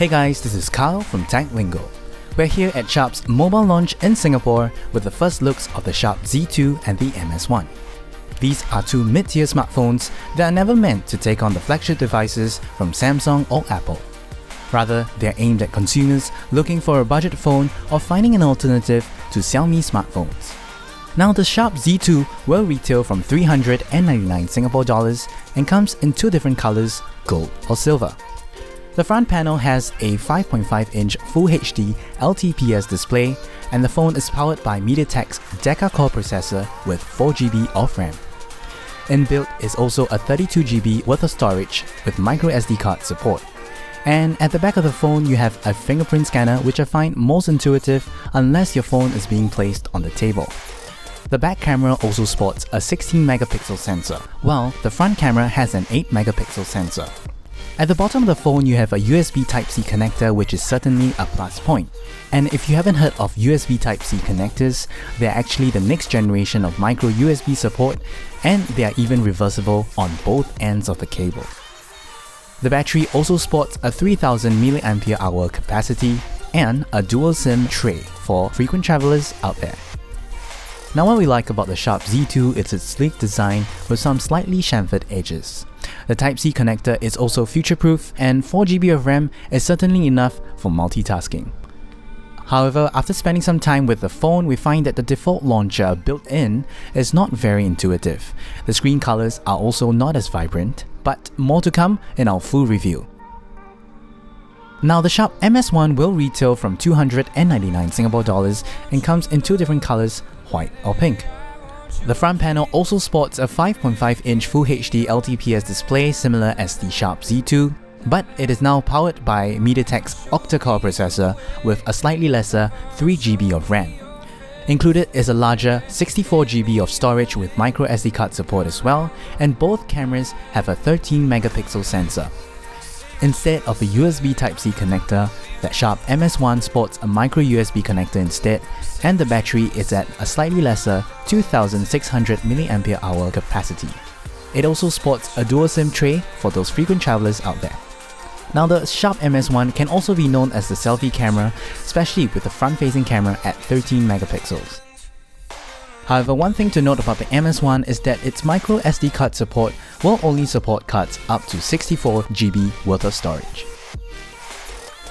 Hey guys, this is Carl from TechLingo. We're here at Sharp's mobile launch in Singapore with the first looks of the Sharp Z2 and the MS1. These are two mid-tier smartphones that are never meant to take on the flagship devices from Samsung or Apple. Rather, they're aimed at consumers looking for a budget phone or finding an alternative to Xiaomi smartphones. Now, the Sharp Z2 will retail from 399 Singapore dollars and comes in two different colors, gold or silver. The front panel has a 5.5-inch Full HD LTPS display, and the phone is powered by MediaTek's Deca-core processor with 4GB of RAM. Inbuilt is also a 32GB worth of storage with microSD card support. And at the back of the phone you have a fingerprint scanner, which I find most intuitive unless your phone is being placed on the table. The back camera also sports a 16-megapixel sensor, while the front camera has an 8-megapixel sensor. At the bottom of the phone you have a USB Type-C connector, which is certainly a plus point. And if you haven't heard of USB Type-C connectors, they're actually the next generation of micro USB support, and they are even reversible on both ends of the cable. The battery also sports a 3000 mAh capacity and a dual SIM tray for frequent travelers out there. Now, what we like about the Sharp Z2 is its sleek design with some slightly chamfered edges. The Type-C connector is also future-proof, and 4GB of RAM is certainly enough for multitasking. However, after spending some time with the phone, we find that the default launcher built in is not very intuitive. The screen colors are also not as vibrant, but more to come in our full review. Now, the Sharp MS1 will retail from 299 Singapore dollars and comes in two different colors, white or pink. The front panel also sports a 5.5-inch Full HD LTPS display similar as the Sharp Z2, but it is now powered by MediaTek's octa-core processor with a slightly lesser 3GB of RAM. Included is a larger 64GB of storage with microSD card support as well, and both cameras have a 13-megapixel sensor. Instead of a USB Type-C connector, the Sharp MS1 sports a micro USB connector instead, and the battery is at a slightly lesser 2600 mAh capacity. It also sports a dual SIM tray for those frequent travelers out there. Now, the Sharp MS1 can also be known as the selfie camera, especially with the front-facing camera at 13 megapixels. However, one thing to note about the MS1 is that its micro SD card support will only support cards up to 64GB worth of storage.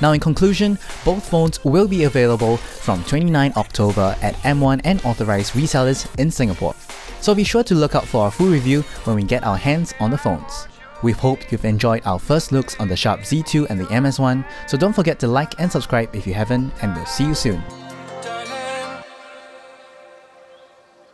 Now, in conclusion, both phones will be available from 29 October at M1 and authorized resellers in Singapore. So be sure to look out for our full review when we get our hands on the phones. We hope you've enjoyed our first looks on the Sharp Z2 and the MS1, so don't forget to like and subscribe if you haven't, and we'll see you soon.